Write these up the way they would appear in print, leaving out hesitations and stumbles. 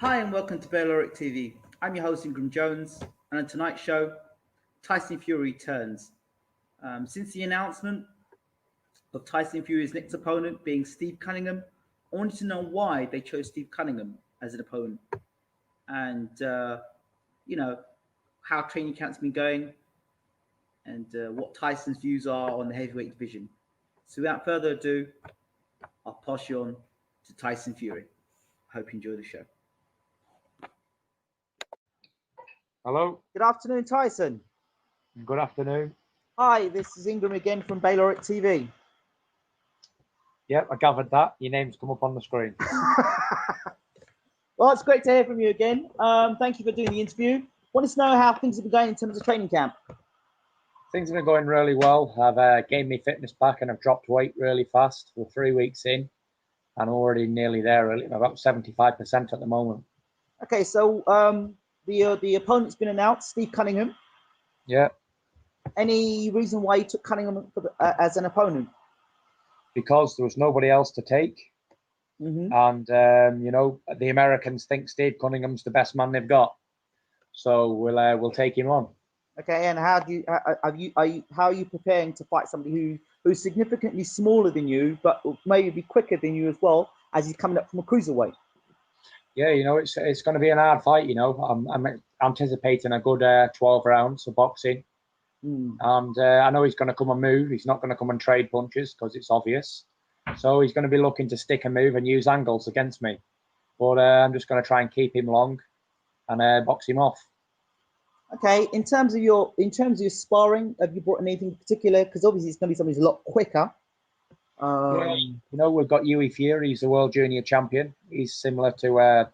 Hi and welcome to BWTM TV. I'm your host Ingram Jones, and on tonight's show, Tyson Fury returns. Since the announcement of Tyson Fury's next opponent being Steve Cunningham, I wanted to know why they chose Steve Cunningham as an opponent, and you know how training camp's been going, and what Tyson's views are on the heavyweight division. So without further ado, I'll pass you on to Tyson Fury. I hope you enjoy the show. Hello. Good afternoon, Tyson. Good afternoon. Hi, this is Ingram again from BWTM TV. Yep, I gathered that. Your name's come up on the screen. Well, it's great to hear from you again. Thank you for doing the interview. Wanted to know how things have been going in terms of training camp. Things have been going really well. I've gained my fitness back and I've dropped weight really fast. We're 3 weeks in and already nearly there, really. I'm about 75% at the moment. Okay, so the opponent's been announced, Steve Cunningham. Yeah. Any reason why you took Cunningham as an opponent? Because there was nobody else to take. Mm-hmm. And, the Americans think Steve Cunningham's the best man they've got. So we'll take him on. Okay, and how are you preparing to fight somebody who's significantly smaller than you, but maybe quicker than you as well, as he's coming up from a cruiserweight? Yeah, it's going to be an hard fight. I'm anticipating a good 12 rounds of boxing. And I know he's going to come and move. He's not going to come and trade punches because it's obvious. So he's going to be looking to stick and move and use angles against me. But I'm just going to try and keep him long and box him off. Okay, in terms of your sparring, have you brought anything particular? Because obviously it's going to be something a lot quicker. We've got Hughie Fury. He's the world junior champion. He's similar to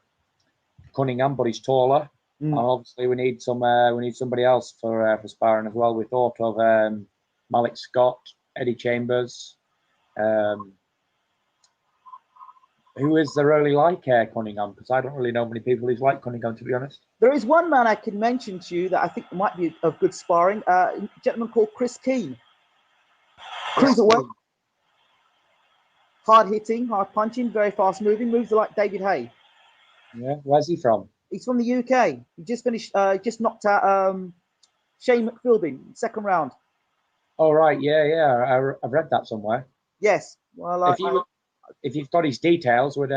Cunningham, but he's taller. And obviously we need somebody else for sparring as well. We thought of Malik Scott, Eddie Chambers. Who is there really like Cunningham? Because I don't really know many people who's like Cunningham, to be honest. There is one man I can mention to you that I think might be of good sparring. A gentleman called Chris Keane. Cruiserweight. Hard hitting, hard punching, very fast moving, moves like David Haye. Yeah, where's he from? He's from the UK. He just finished, just knocked out Shane McFielding, second round. Oh, right. Yeah. I've read that somewhere. Yes. Well, if you've got his details, would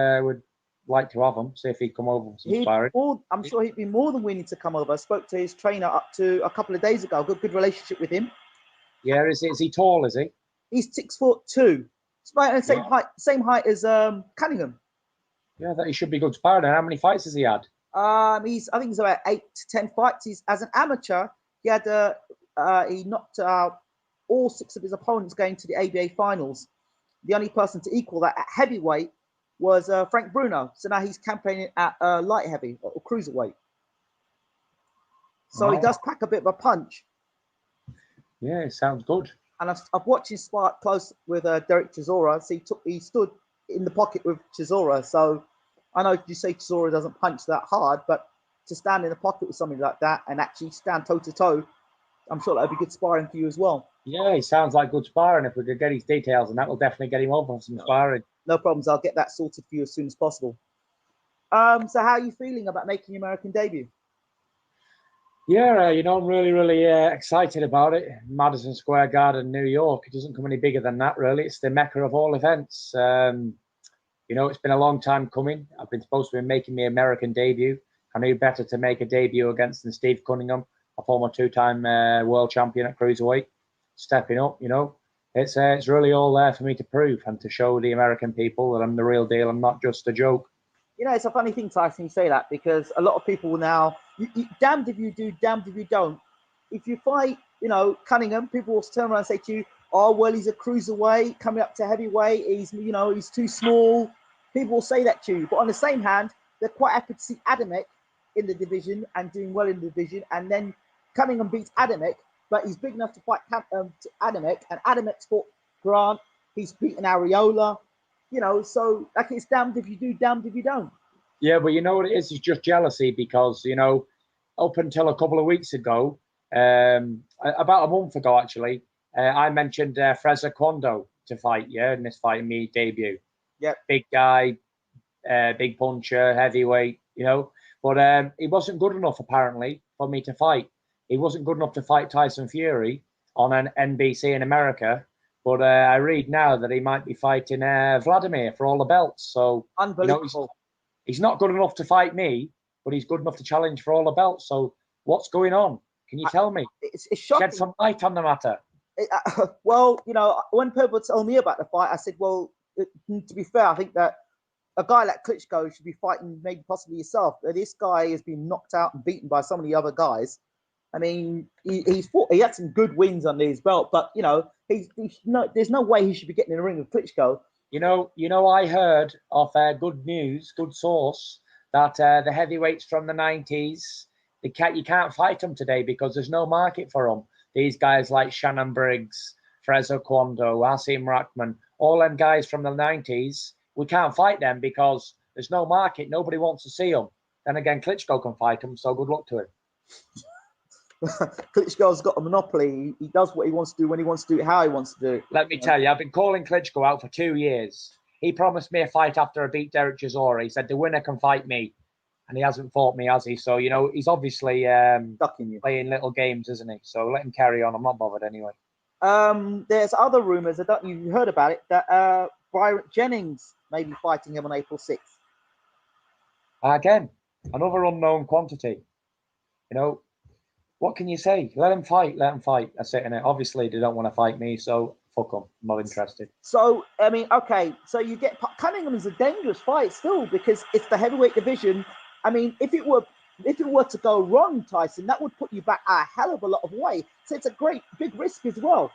like to have him, see if he'd come over for some sparring. I'm sure he'd be more than willing to come over. I spoke to his trainer up to a couple of days ago. I've got a good relationship with him. Yeah, is he tall, is he? He's 6'2". It's about the same height as Cunningham. Yeah, that he should be good sparring. And how many fights has he had? I think he's about 8 to 10 fights. He's, as an amateur, he knocked out all 6 of his opponents going to the ABA finals. The only person to equal that at heavyweight was Frank Bruno. So now he's campaigning at light heavy or cruiserweight. So he does pack a bit of a punch. Yeah, it sounds good. And I've watched him spar close with Derek Chisora. So he stood in the pocket with Chisora. So I know you say Chisora doesn't punch that hard, but to stand in the pocket with somebody like that and actually stand toe to toe, I'm sure that would be good sparring for you as well. Yeah, he sounds like good sparring. If we could get his details, and that will definitely get him over for some sparring. No problems. I'll get that sorted for you as soon as possible. So how are you feeling about making your American debut? Yeah, I'm really, really excited about it. Madison Square Garden, New York. It doesn't come any bigger than that, really. It's the mecca of all events. It's been a long time coming. I've been supposed to be making my American debut. I knew better to make a debut against than Steve Cunningham, a former 2-time world champion at cruiserweight, stepping up. It's really all there for me to prove and to show the American people that I'm the real deal. I'm not just a joke. It's a funny thing, Tyson, you say that, because a lot of people now, damned if you do, damned if you don't. If you fight, Cunningham, people will turn around and say to you, oh, well, he's a cruiserweight, coming up to heavyweight, he's too small. People will say that to you. But on the same hand, they're quite happy to see Adamek in the division and doing well in the division. And then Cunningham beats Adamek, but he's big enough to fight Adamek. And Adamek's fought Grant. He's beaten Areola. So it's damned if you do, damned if you don't. Yeah, but you know what it is? It's just jealousy because, up until a couple of weeks ago, about a month ago, actually, I mentioned Fraser Kwando to fight, in this fight, me debut. Yeah. Big guy, big puncher, heavyweight, you know. But he wasn't good enough, apparently, for me to fight. He wasn't good enough to fight Tyson Fury on an NBC in America. But I read now that he might be fighting Vladimir for all the belts. So, unbelievable. He's not good enough to fight me, but he's good enough to challenge for all the belts. So, what's going on? Can you tell me? It's shocking. Shed some light on the matter. Well, when people told me about the fight, I said, well, to be fair, I think that a guy like Klitschko should be fighting maybe possibly yourself. But this guy has been knocked out and beaten by some of the other guys. I mean, he had some good wins under his belt, but there's no way he should be getting in the ring with Klitschko. I heard of good news, good source, that the heavyweights from the 90s, you can't fight them today because there's no market for them. These guys like Shannon Briggs, Frezzo Quando, Asim Rahman, all them guys from the 90s, we can't fight them because there's no market. Nobody wants to see them. Then again, Klitschko can fight them, so good luck to him. Klitschko's got a monopoly. He does what he wants to do when he wants to do it, how he wants to do it. Let me tell you, I've been calling Klitschko out for 2 years. He promised me a fight after I beat Derek Chisora. He said the winner can fight me. And he hasn't fought me, has he? So, he's obviously playing little games, isn't he? So let him carry on. I'm not bothered anyway. There's other rumours, you heard about it, that Byron Jennings may be fighting him on April 6th. Again, another unknown quantity. What can you say? Let him fight. That's it, innit? Obviously, they don't want to fight me, so fuck them. I'm not interested. So, I mean, okay. So you get Cunningham is a dangerous fight still because it's the heavyweight division. I mean, if it were to go wrong, Tyson, that would put you back a hell of a lot of weight. So it's a great big risk as well.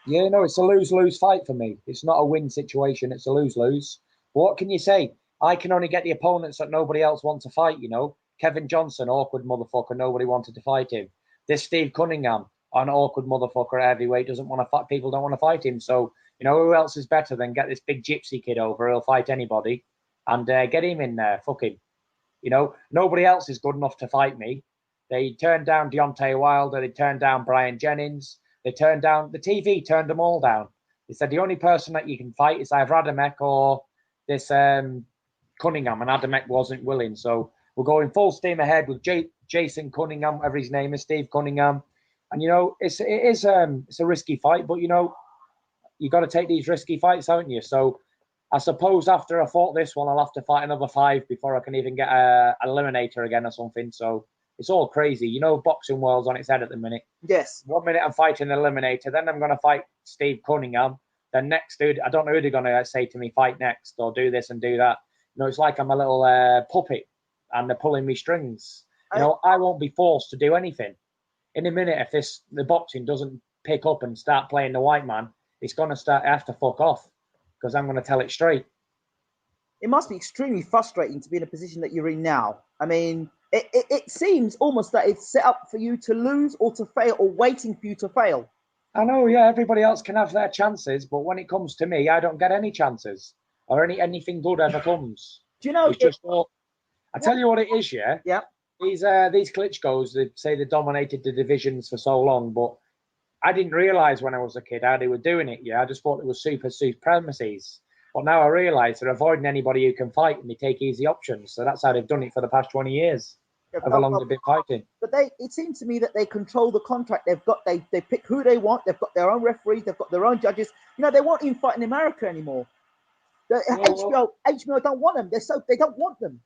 Yeah, no, it's a lose-lose fight for me. It's not a win situation. It's a lose-lose. What can you say? I can only get the opponents that nobody else wants to fight, Kevin Johnson, awkward motherfucker, nobody wanted to fight him. This Steve Cunningham, an awkward motherfucker at heavyweight, doesn't want to fight. People don't want to fight him. So, who else is better than get this big gypsy kid over? He'll fight anybody and get him in there. Fuck him. Nobody else is good enough to fight me. They turned down Deontay Wilder. They turned down Brian Jennings. They turned down the TV. Turned them all down. They said the only person that you can fight is either Adamek or this Cunningham, and Adamek wasn't willing. So we're going full steam ahead with Jason Cunningham, whatever his name is, Steve Cunningham. And it's a risky fight, but you got to take these risky fights, haven't you? So I suppose after I fought this one, I'll have to fight another 5 before I can even get an eliminator again or something. So it's all crazy. Boxing world's on its head at the minute. Yes. 1 minute I'm fighting an eliminator, then I'm going to fight Steve Cunningham. Then next dude, I don't know who they're going to say to me, fight next or do this and do that. It's like I'm a little puppet and they're pulling me strings. I won't be forced to do anything. In a minute, if the boxing doesn't pick up and start playing the white man, it's going to have to fuck off because I'm going to tell it straight. It must be extremely frustrating to be in a position that you're in now. I mean, it seems almost that it's set up for you to lose or to fail or waiting for you to fail. I know, yeah, everybody else can have their chances, but when it comes to me, I don't get any chances or anything good ever comes. Do you know? It's just all. I tell you what it is, yeah. Yeah. These Klitschkos, they say they dominated the divisions for so long, but I didn't realize when I was a kid how they were doing it. Yeah, I just thought it was super supremacies. But now I realize they're avoiding anybody who can fight and they take easy options. So that's how they've done it for the past 20 years. However long they've been fighting. But it seems to me that they control the contract. They pick who they want. They've got their own referees. They've got their own judges. They won't even fight in America anymore. HBO don't want them. They don't want them.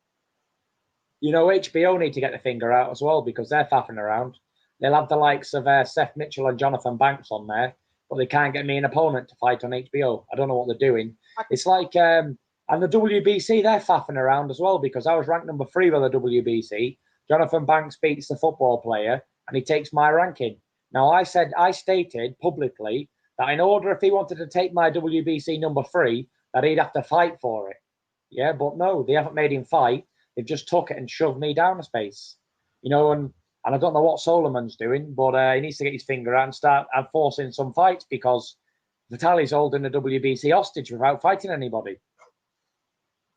HBO need to get the finger out as well because they're faffing around. They'll have the likes of Seth Mitchell and Jonathan Banks on there, but they can't get me an opponent to fight on HBO. I don't know what they're doing. It's like, and the WBC, they're faffing around as well because I was ranked number 3 by the WBC. Jonathan Banks beats the football player and he takes my ranking. Now, I stated publicly that in order, if he wanted to take my WBC number 3, that he'd have to fight for it. Yeah, but no, they haven't made him fight. They've just took it and shoved me down a space. And I don't know what Solomon's doing, but he needs to get his finger out and start forcing some fights because Vitaly's holding the WBC hostage without fighting anybody.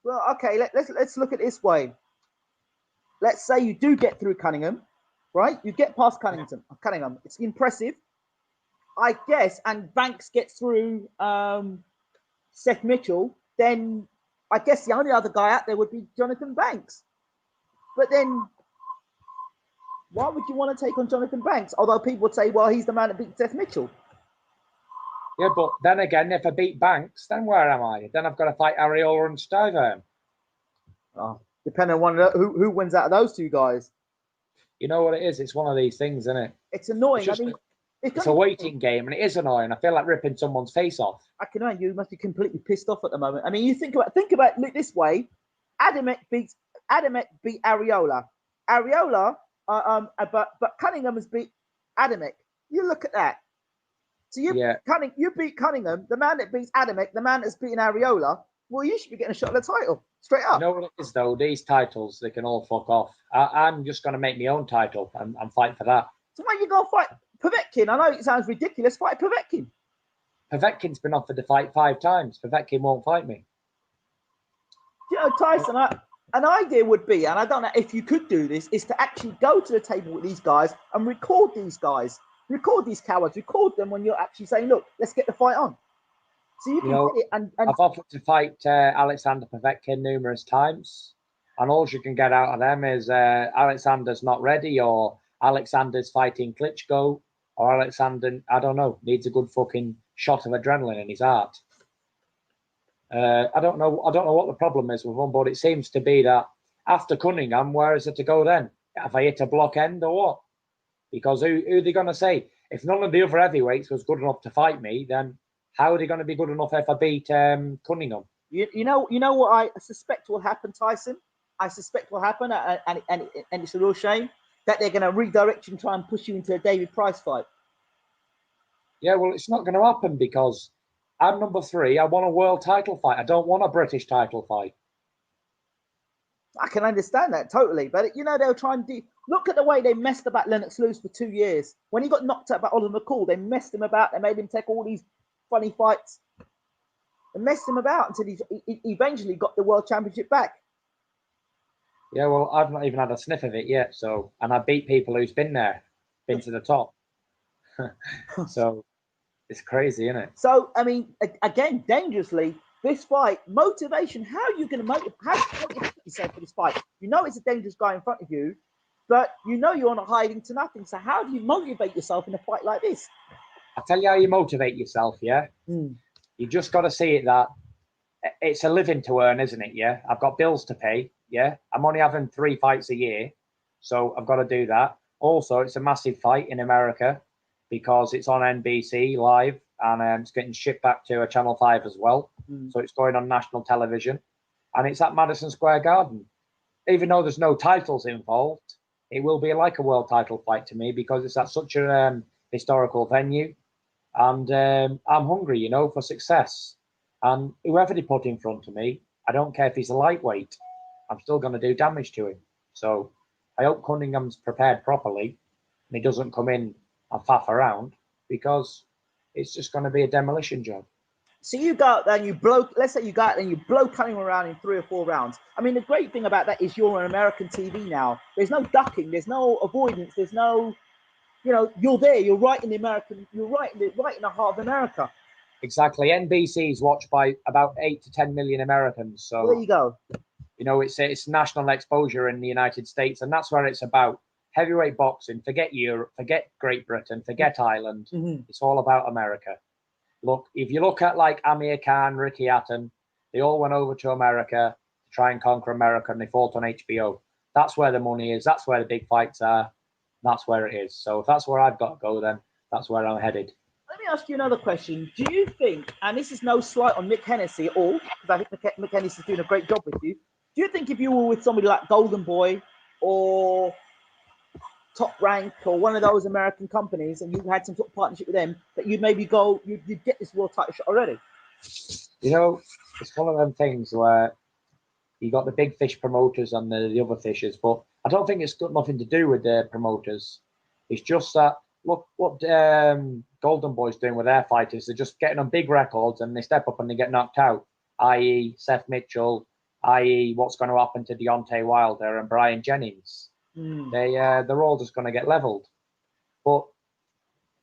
Well, okay, let's look at it this way. Let's say you do get through Cunningham, right? You get past Cunningham. It's impressive, I guess, and Banks gets through Seth Mitchell, then I guess the only other guy out there would be Jonathan Banks. But then, why would you want to take on Jonathan Banks? Although people would say, well, he's the man that beat Seth Mitchell. Yeah, but then again, if I beat Banks, then where am I? Then I've got to fight Ariola and Stiver. Oh, depending on who wins out of those two guys. You know what it is? It's one of these things, isn't it? It's annoying. It's a waiting game, and it is annoying. I feel like ripping someone's face off. I can imagine you must be completely pissed off at the moment. I mean, you think about it this way: Adamek beat Ariola. But Cunningham has beat Adamek. You look at that. So you beat Cunningham, the man that beats Adamek, the man that's beaten Ariola. Well, you should be getting a shot at the title straight up. You know what it is though? These titles, they can all fuck off. I'm just going to make my own title and fight for that. So why are you going to fight Povetkin? I know it sounds ridiculous. Fight Povetkin. Povetkin's been offered to fight 5 times. Povetkin won't fight me. You know, Tyson, an idea would be, and I don't know if you could do this, is to actually go to the table with these guys and record these guys. Record these cowards. Record them when you're actually saying, look, let's get the fight on. So you can get it. And I've offered to fight Alexander Povetkin numerous times. And all you can get out of them is Alexander's not ready, or Alexander's fighting Klitschko, or Alexander, I don't know, needs a good fucking shot of adrenaline in his heart. I don't know what the problem is with them, but it seems to be that after Cunningham, where is it to go then? Have I hit a block end or what? Because who are they going to say? If none of the other heavyweights was good enough to fight me, then how are they going to be good enough if I beat Cunningham? You know what I suspect will happen, Tyson? I suspect will happen, and it's a real shame that they're going to redirect you and try and push you into a David Price fight. Yeah, well, it's not going to happen because I'm number 3. I want a world title fight. I don't want a British title fight. I can understand that totally, but you know they'll try and look at the way they messed about Lennox Lewis for 2 years. When he got knocked out by Oliver McCall, they messed him about. They made him take all these funny fights. They messed him about until he eventually got the world championship back. Yeah, well, I've not even had a sniff of it yet. And I beat people who's been there, been to the top. So it's crazy, isn't it? So I mean, again, dangerously. This fight, motivation. How are you going to motivate yourself for this fight? You know it's a dangerous guy in front of you, but you know you're not hiding to nothing. So how do you motivate yourself in a fight like this? I'll tell you how you motivate yourself, yeah? You just got to see it that it's a living to earn, isn't it, yeah? I've got bills to pay, yeah? I'm only having 3 fights a year, so I've got to do that. Also, it's a massive fight in America because it's on NBC live, and it's getting shipped back to a Channel 5 as well. So it's going on national television, and it's at Madison Square Garden. Even though there's no titles involved, it will be like a world title fight to me because it's at such a historical venue, and I'm hungry, you know, for success. And whoever they put in front of me, I don't care if he's a lightweight, I'm still going to do damage to him. So I hope Cunningham's prepared properly and he doesn't come in and faff around, because it's just going to be a demolition job. So you go out there and you blow, let's say you go out there and you blow Cunningham around in 3 or 4 rounds. I mean, the great thing about that is you're on American TV now. There's no ducking, there's no avoidance, there's no, you know, you're there, you're right in the American, you're right in the heart of America. Exactly. NBC is watched by about 8 to 10 million Americans. So well, there you go. You know, it's national exposure in the United States, and that's where it's about. Heavyweight boxing, forget Europe, forget Great Britain, forget Ireland. It's all about America. Look, if you look at like Amir Khan, Ricky Hatton, they all went over to America to try and conquer America, and they fought on HBO. That's where the money is. That's where the big fights are. That's where it is. So if that's where I've got to go, then that's where I'm headed. Let me ask you another question. Do you think, and this is no slight on Mick Hennessy at all, because I think Mick Hennessy is doing a great job with you. Do you think if you were with somebody like Golden Boy or Top Rank or one of those American companies and you had some sort of partnership with them, that you'd maybe go, you'd get this world title shot already? You know, it's one of them things where you got the big fish promoters and the other fishes, but I don't think it's got nothing to do with the promoters. It's just that, look what Golden Boy's doing with their fighters. They're just getting on big records and they step up and they get knocked out, i.e. Seth Mitchell, i.e. what's going to happen to Deontay Wilder and Brian Jennings. They're all just going to get leveled. But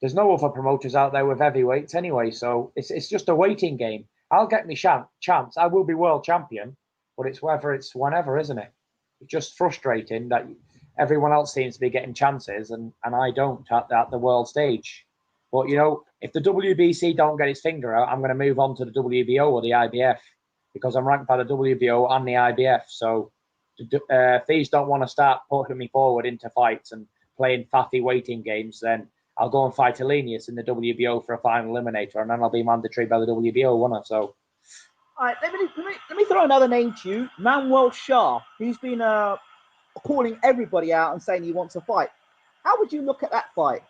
there's no other promoters out there with heavyweights anyway, so it's just a waiting game. I'll get me chance. I will be world champion, but it's whether it's whenever, isn't it? It's just frustrating that everyone else seems to be getting chances and I don't at the world stage. But, you know, if the WBC don't get its finger out, I'm going to move on to the WBO or the IBF because I'm ranked by the WBO and the IBF. So if these don't want to start putting me forward into fights and playing faffy waiting games, then I'll go and fight Elenius in the WBO for a final eliminator, and then I'll be mandatory by the WBO, won't I? So, all right, let me throw another name to you, Manuel Shah. He's been calling everybody out and saying he wants a fight. How would you look at that fight?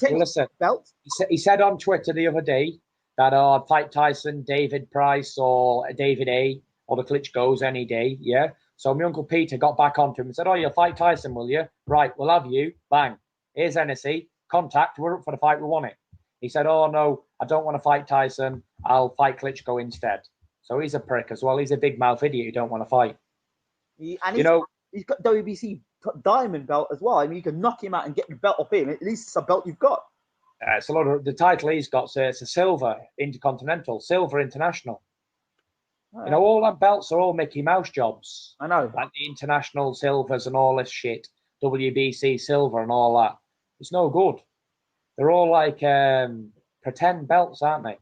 Well, listen, belt. He said on Twitter the other day that I'd fight Tyson, David Price, or David Haye, or the Klitschko's any day. Yeah. So my Uncle Peter got back onto him and said, "Oh, you'll fight Tyson, will you? Right, we'll have you. Bang. Here's NSC. Contact. We're up for the fight. We want it." He said, "Oh, no, I don't want to fight Tyson. I'll fight Klitschko instead." So he's a prick as well. He's a big mouth idiot who don't want to fight. He's got WBC diamond belt as well. I mean, you can knock him out and get the belt off him. At least it's a belt you've got. It's a lot of the title he's got. So it's a silver intercontinental, silver international. You know, all that belts are all Mickey Mouse jobs. I know. Like the international silvers and all this shit, WBC silver and all that. It's no good. They're all like pretend belts, aren't they?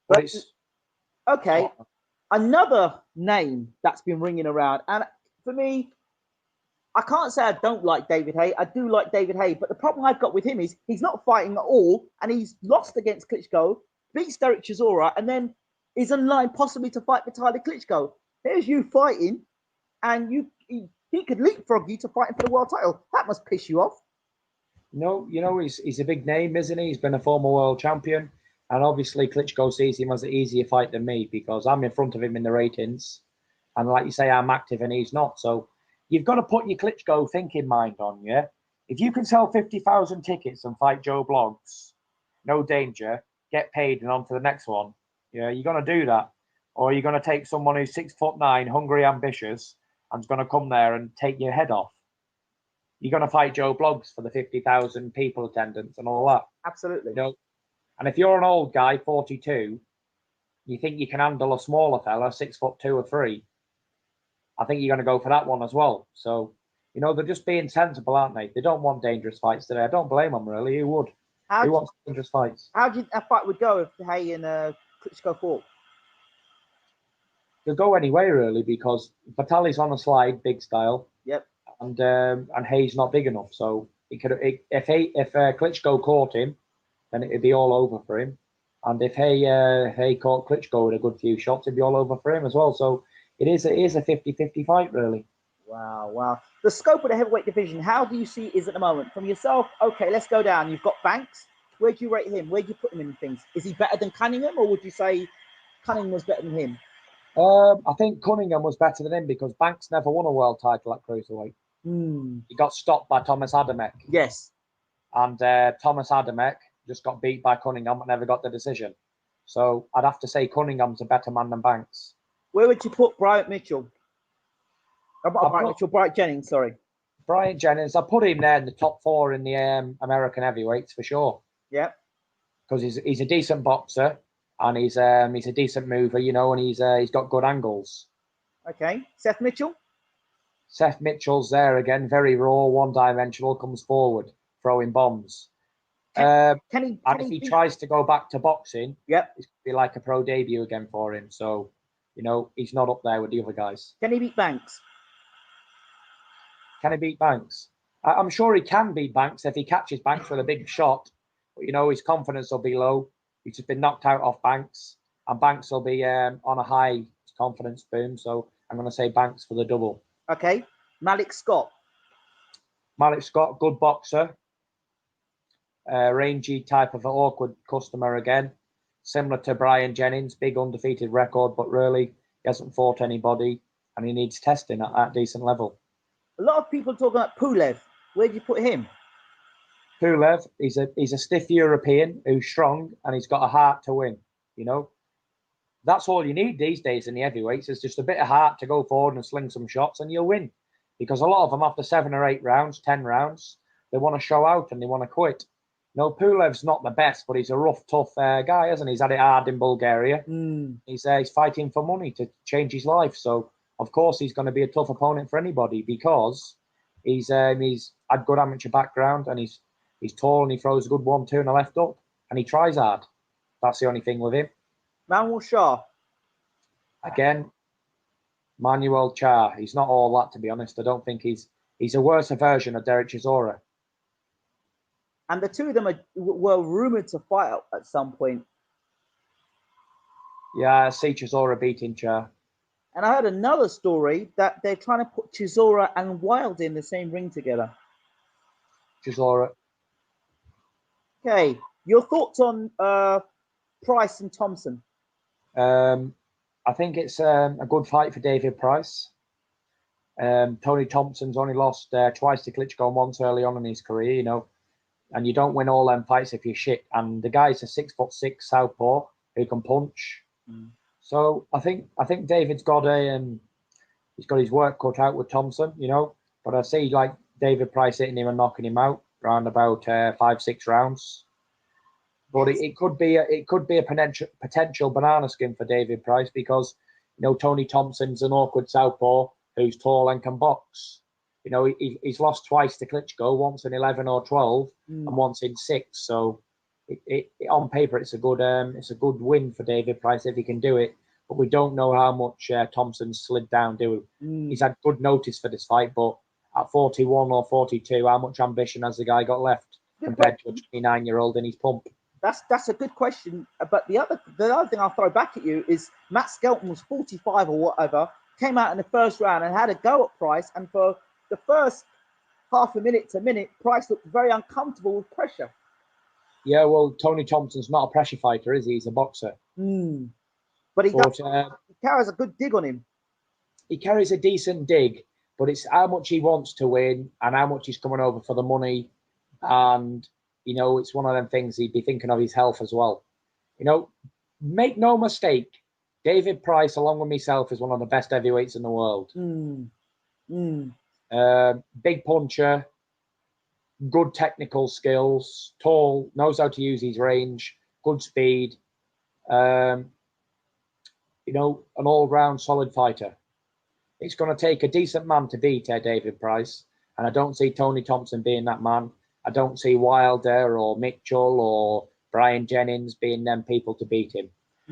But it's okay. Another name that's been ringing around, and for me, I can't say I don't like David Haye. I do like David Haye, but the problem I've got with him is he's not fighting at all, and he's lost against Klitschko, beats Derek Chisora, and then is in line possibly to fight Vitaly Klitschko. Here's you fighting, and he could leapfrog you to fighting for the world title. That must piss you off. No, you know, he's a big name, isn't he? He's been a former world champion. And obviously, Klitschko sees him as an easier fight than me because I'm in front of him in the ratings. And like you say, I'm active and he's not. So you've got to put your Klitschko thinking mind on, yeah? If you can sell 50,000 tickets and fight Joe Bloggs, no danger, get paid and on to the next one, yeah, you're going to do that. Or you're going to take someone who's 6'9", hungry, ambitious, and's going to come there and take your head off. You're going to fight Joe Bloggs for the 50,000 people attendance and all that. Absolutely. You know? And if you're an old guy, 42, you think you can handle a smaller fella, 6'2" or 3, I think you're going to go for that one as well. So, you know, they're just being sensible, aren't they? They don't want dangerous fights today. I don't blame them, really. Who would? Who wants dangerous fights? How do you think that fight would go if Haye and Klitschko fought? They'll go anyway, really, because Vitaly's on a slide, big style. Yep. And Haye's not big enough. So if Klitschko caught him, then it'd be all over for him. And if Haye caught Klitschko with a good few shots, it'd be all over for him as well. So it is a 50-50 fight, really. Wow. The scope of the heavyweight division, how do you see it is at the moment? From yourself, okay, let's go down. You've got Banks. Where do you rate him? Where do you put him in things? Is he better than Cunningham, or would you say Cunningham was better than him? I think Cunningham was better than him because Banks never won a world title at cruiserweight. He got stopped by Thomas Adamek. Yes. And Thomas Adamek just got beat by Cunningham and never got the decision. So I'd have to say Cunningham's a better man than Banks. Where would you put Bryant Mitchell? Bryant Jennings, sorry. Bryant Jennings, I put him there in the top 4 in the American heavyweights for sure. Yeah. Because he's a decent boxer and he's a decent mover, you know, and he's got good angles. Okay. Seth Mitchell? Seth Mitchell's there again, very raw, one-dimensional, comes forward, throwing bombs. If he tries to go back to boxing, yep, it's going to be like a pro debut again for him. So, you know, he's not up there with the other guys. Can he beat Banks? Can he beat Banks? I'm sure he can beat Banks if he catches Banks with a big shot. But, you know, his confidence will be low. He's just been knocked out off Banks. And Banks will be on a high confidence boom. So I'm going to say Banks for the double. Okay. Malik Scott. Malik Scott, good boxer. Rangy type of an awkward customer again. Similar to Brian Jennings, big undefeated record, but really he hasn't fought anybody and he needs testing at that decent level. A lot of people talking about Pulev. Where do you put him? Pulev, he's a stiff European who's strong and he's got a heart to win. You know, that's all you need these days in the heavyweights is just a bit of heart to go forward and sling some shots and you'll win. Because a lot of them after 7 or 8 rounds, 10 rounds, they want to show out and they want to quit. No, Pulev's not the best, but he's a rough, tough guy, hasn't he? He's had it hard in Bulgaria. He's fighting for money to change his life. So of course he's going to be a tough opponent for anybody because he's had good amateur background and he's tall and he throws a good 1-2 and a left up and he tries hard. That's the only thing with him. Manuel Shah. Again, Manuel Shah. He's not all that, to be honest. I don't think he's a worse version of Derek Chisora. And the two of them were rumored to fight at some point. Yeah, I see Chisora beating Shah. And I heard another story that they're trying to put Chisora and Wilder in the same ring together. Chisora. Okay, your thoughts on Price and Thompson? I think it's a good fight for David Price. Tony Thompson's only lost twice to Klitschko and once early on in his career, you know, and you don't win all them fights if you're shit. And the guy's a 6'6" southpaw who can punch. So I think David's got he's got his work cut out with Thompson, you know. But I see like David Price hitting him and knocking him out around about 5-6 rounds. But it could be a potential banana skin for David Price because you know Tony Thompson's an awkward southpaw who's tall and can box. You know he's lost twice to Klitschko, once in 11 or 12 and once in 6. So it on paper it's a good win for David Price if he can do it. But we don't know how much Thompson slid down. He's had good notice for this fight, but at 41 or 42, how much ambition has the guy got left compared to a 29-year-old in his pump? That's a good question. But the other thing I'll throw back at you is Matt Skelton was 45 or whatever, came out in the first round and had a go at Price, and for the first half a minute to minute, Price looked very uncomfortable with pressure. Yeah, well, Tony Thompson's not a pressure fighter, is he? He's a boxer. But he carries a good dig on him. He carries a decent dig, but it's how much he wants to win and how much he's coming over for the money. And, you know, it's one of them things he'd be thinking of his health as well. You know, make no mistake, David Price, along with myself, is one of the best heavyweights in the world. Big puncher, good technical skills, tall, knows how to use his range, good speed. You know, an all-round solid fighter. It's going to take a decent man to beat David Price, and I don't see Tony Thompson being that man. I don't see Wilder or Mitchell or Brian Jennings being them people to beat him.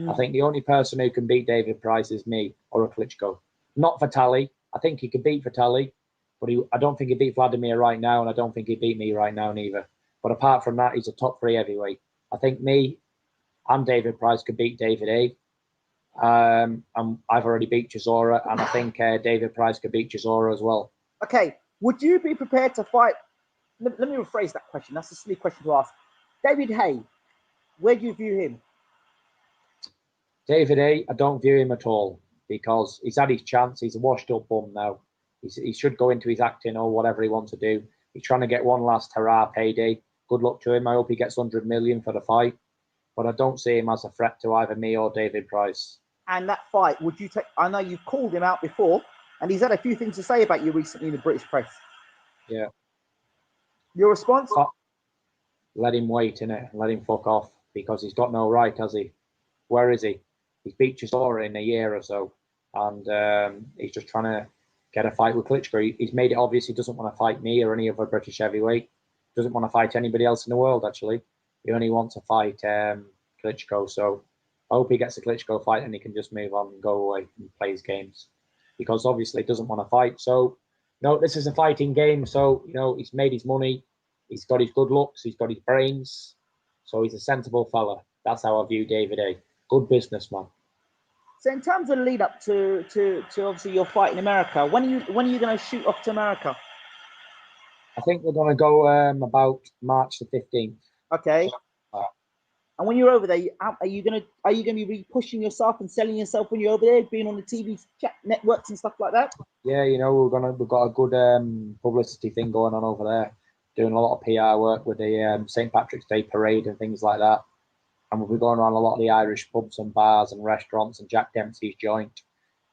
I think the only person who can beat David Price is me or a Klitschko. Not Vitali. I think he could beat Vitali, but I don't think he beat Vladimir right now, and I don't think he beat me right now neither. But apart from that, he's a top 3 heavyweight. I think me and David Price could beat David Haye. And I've already beat Chisora, and I think David Price could beat Chisora as well. Okay, would you be prepared to fight? Let me rephrase that question. That's a silly question to ask. David Haye, where do you view him? David Haye, I don't view him at all because he's had his chance. He's a washed-up bum now. He should go into his acting or whatever he wants to do. He's trying to get one last hurrah payday. Good luck to him. I hope he gets 100 million for the fight. But I don't see him as a threat to either me or David Price. And that fight, would you take? I know you've called him out before, and he's had a few things to say about you recently in the British press. Yeah. Your response? Let him wait, innit? Let him fuck off because he's got no right, has he? Where is he? He's beat Chisora in a year or so, and he's just trying to get a fight with Klitschko. He's made it obvious he doesn't want to fight me or any other British heavyweight. Doesn't want to fight anybody else in the world, actually. He only wants to fight Klitschko, so I hope he gets a Klitschko fight and he can just move on and go away and play his games. Because obviously he doesn't want to fight. So, no, this is a fighting game. So, you know, he's made his money. He's got his good looks. He's got his brains. So he's a sensible fella. That's how I view David Haye. Good businessman. So in terms of the lead up to obviously your fight in America, when are you going to shoot off to America? I think we're going to go about March the 15th. Okay. And when you're over there, are you gonna be pushing yourself and selling yourself when you're over there, being on the TV chat networks and stuff like that? Yeah, you know, we've got a good publicity thing going on over there, doing a lot of PR work with the St. Patrick's Day parade and things like that. And we'll be going around a lot of the Irish pubs and bars and restaurants and Jack Dempsey's joint.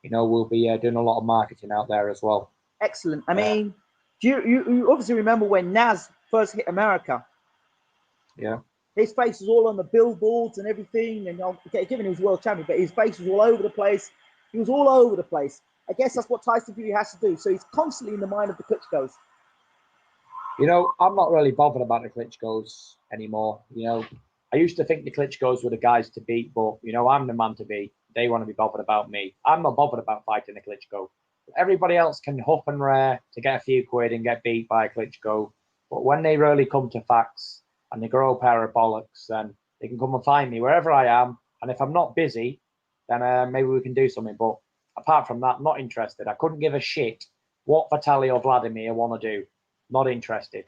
You know, we'll be doing a lot of marketing out there as well. Excellent. I mean, do you obviously remember when Naz first hit America? Yeah. His face was all on the billboards and everything, and given he was world champion, but his face was all over the place. He was all over the place. I guess that's what Tyson Fury has to do. So he's constantly in the mind of the Klitschkos. You know, I'm not really bothered about the Klitschkos anymore. You know, I used to think the Klitschkos were the guys to beat, but, you know, I'm the man to beat. They want to be bothered about me. I'm not bothered about fighting a Klitschko. Everybody else can huff and rare to get a few quid and get beat by a Klitschko. But when they really come to facts and they grow a pair of bollocks, then they can come and find me wherever I am. And if I'm not busy, then maybe we can do something. But apart from that, not interested. I couldn't give a shit what Vitaly or Vladimir want to do. Not interested.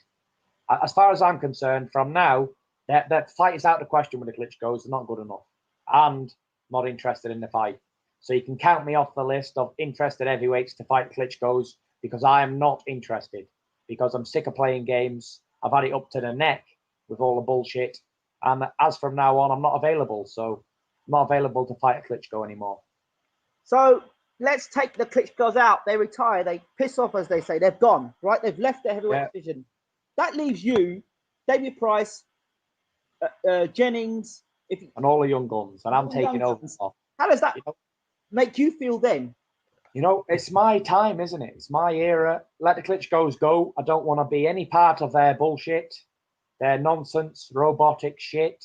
As far as I'm concerned, from now, that fight is out of the question with the Klitschkos. They're not good enough. And not interested in the fight. So you can count me off the list of interested heavyweights to fight Klitschkos because I am not interested. Because I'm sick of playing games. I've had it up to the neck with all the bullshit. And as from now on, I'm not available. So I'm not available to fight a Klitschko anymore. So let's take the Klitschkos out. They retire. They piss off, as they say. They've gone, right? They've left the heavyweight division. That leaves you, David Price, Jennings, and all the young guns. And I'm taking over. How does that make you feel then? You know, it's my time, isn't it? It's my era. Let the Klitschkos go. I don't want to be any part of their bullshit, their nonsense, robotic shit.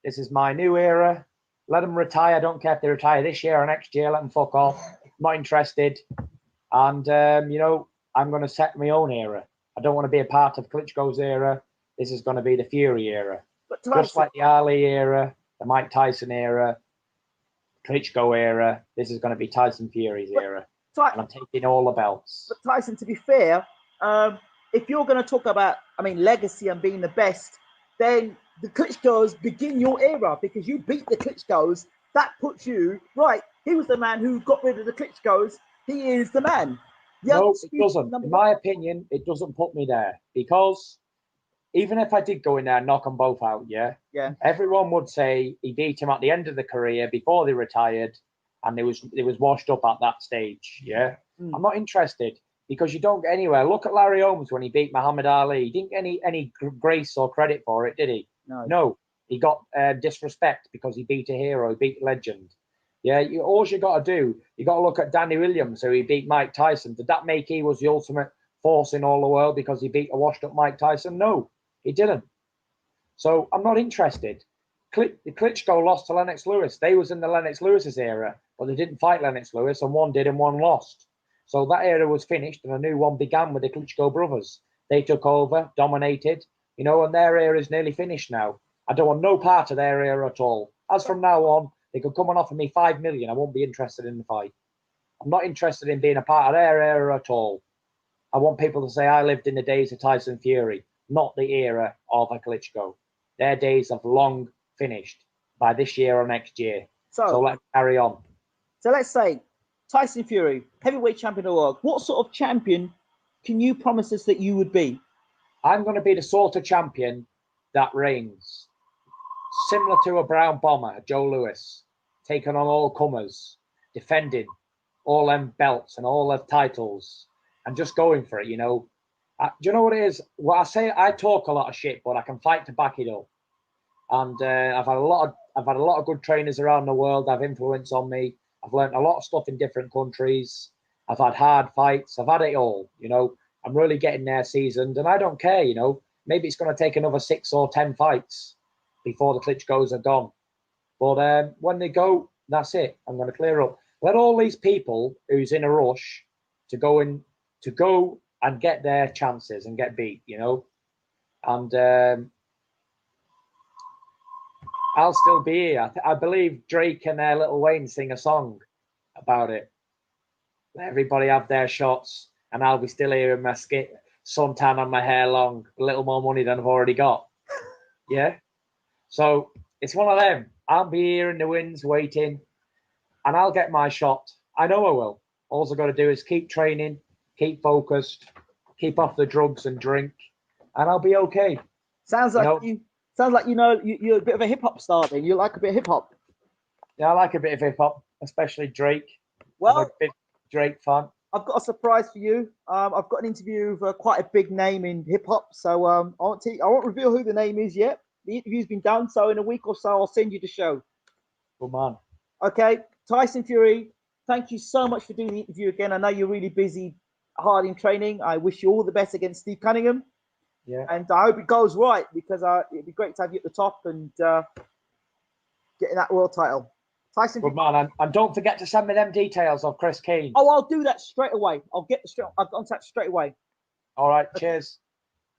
This is my new era. Let them retire. I don't care if they retire this year or next year. Let them fuck off. I'm not interested. And, you know, I'm going to set my own era. I don't want to be a part of Klitschko's era. This is going to be the Fury era. But just like the Ali era, the Mike Tyson era, Klitschko era, this is going to be Tyson Fury's era. And I'm taking all the belts. But Tyson, to be fair, if you're going to talk about, legacy and being the best, then the Klitschkos begin your era because you beat the Klitschkos. That puts you, right, he was the man who got rid of the Klitschkos. He is the man. No, it doesn't. In my opinion, it doesn't put me there because even if I did go in there and knock them both out, everyone would say he beat him at the end of the career before they retired, and it was washed up at that stage. I'm not interested because you don't get anywhere. Look at Larry Holmes when he beat Muhammad Ali. He didn't get any grace or credit for it, did he? No. He got disrespect because he beat a hero, he beat a legend. All you got to do, you got to look at Danny Williams, who he beat Mike Tyson. Did that make he was the ultimate force in all the world because he beat a washed-up Mike Tyson? No, he didn't. So I'm not interested. Klitschko lost to Lennox Lewis. They was in the Lennox Lewis's era, but they didn't fight Lennox Lewis, and one did and one lost. So that era was finished, and a new one began with the Klitschko brothers. They took over, dominated, and their era is nearly finished now. I don't want no part of their era at all. As from now on, they could come and offer me $5 million. I won't be interested in the fight. I'm not interested in being a part of their era at all. I want people to say I lived in the days of Tyson Fury, not the era of a Klitschko. Their days have long finished by this year or next year. So let's carry on. So let's say Tyson Fury, heavyweight champion of the world. What sort of champion can you promise us that you would be? I'm going to be the sort of champion that reigns. Similar to a brown bomber, Joe Louis, taking on all comers, defending all them belts and all them titles, and just going for it. Do you know what it is? What I say, I talk a lot of shit, but I can fight to back it up. And I've had a lot of good trainers around the world. Have influence on me. I've learned a lot of stuff in different countries. I've had hard fights. I've had it all. I'm really getting there seasoned, and I don't care. Maybe it's going to take another 6 or 10 fights before the Klitschkos are gone. But when they go, that's it. I'm going to clear up. Let all these people who's in a rush to go and get their chances and get beat, And I'll still be here. I believe Drake and Lil Wayne sing a song about it. Let everybody have their shots, and I'll be still here in my suntan on my hair long, a little more money than I've already got. So it's one of them. I'll be here in the wings waiting, and I'll get my shot. I know I will. All I've got to do is keep training, keep focused, keep off the drugs and drink, and I'll be okay. Sounds like you're a bit of a hip hop star. Then you like a bit of hip hop. Yeah, I like a bit of hip hop, especially Drake. Well, I'm a big Drake fan. I've got a surprise for you. I've got an interview with quite a big name in hip hop, so I won't reveal who the name is yet. The interview's been done, so in a week or so, I'll send you the show. Good man. Okay, Tyson Fury, thank you so much for doing the interview again. I know you're really busy, hard in training. I wish you all the best against Steve Cunningham. Yeah. And I hope it goes right, because it'd be great to have you at the top and getting that world title. Tyson. Good man. And don't forget to send me them details of Chris Keane. Oh, I'll do that straight away. I'll contact straight away. All right. Cheers.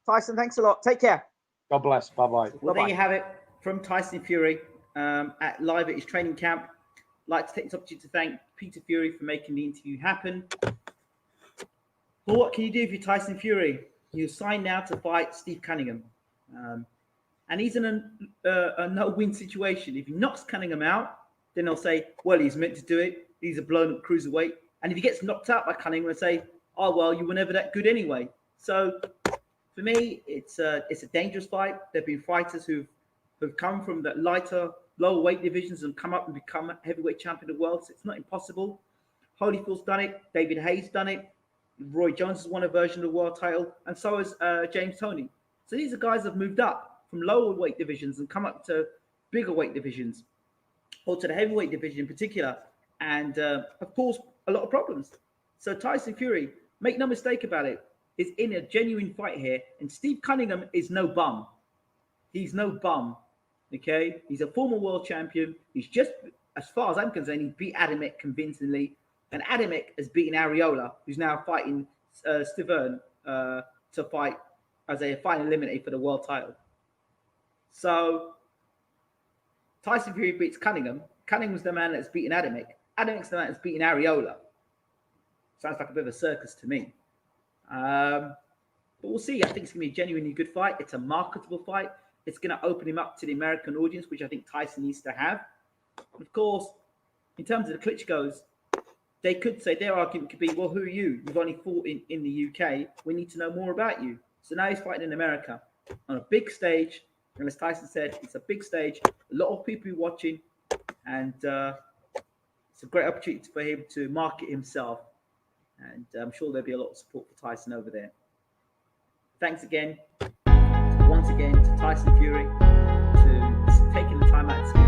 Tyson, thanks a lot. Take care. God bless. Bye-bye. Well, Bye-bye. there you have it from Tyson Fury live at his training camp. I'd like to take this opportunity to thank Peter Fury for making the interview happen. Well, what can you do if you're Tyson Fury? You sign now to fight Steve Cunningham. And he's in a no-win situation. If he knocks Cunningham out, then they'll say, well, he's meant to do it. He's a blown-up cruiserweight. And if he gets knocked out by Cunningham, they'll say, oh, well, you were never that good anyway. So for me, it's a dangerous fight. There have been fighters who've come from the lighter, lower weight divisions and come up and become heavyweight champion of the world. So it's not impossible. Holyfield's done it. David Haye's done it. Roy Jones has won a version of the world title. And so has James Toney. So these are guys that have moved up from lower weight divisions and come up to bigger weight divisions, or to the heavyweight division in particular, and of course a lot of problems. So Tyson Fury, make no mistake about it, is in a genuine fight here, and Steve Cunningham is no bum. He's no bum. Okay, he's a former world champion. He's just, as far as I'm concerned, he beat Adamek convincingly, and Adamek has beaten Areola, who's now fighting Stiverne to fight as a final eliminator for the world title. So Tyson Fury beats Cunningham. Cunningham's the man that's beaten Adamek. Adamek's the man that's beaten Areola. Sounds like a bit of a circus to me. But we'll see. I think it's going to be a genuinely good fight. It's a marketable fight. It's going to open him up to the American audience, which I think Tyson needs to have. Of course, in terms of the Klitschkos, they could say, their argument could be, well, who are you? You've only fought in the UK. We need to know more about you. So now he's fighting in America on a big stage. And as Tyson said, it's a big stage. A lot of people watching. And it's a great opportunity for him to market himself. And I'm sure there'll be a lot of support for Tyson over there. Thanks again, once again, to Tyson Fury, to taking the time out to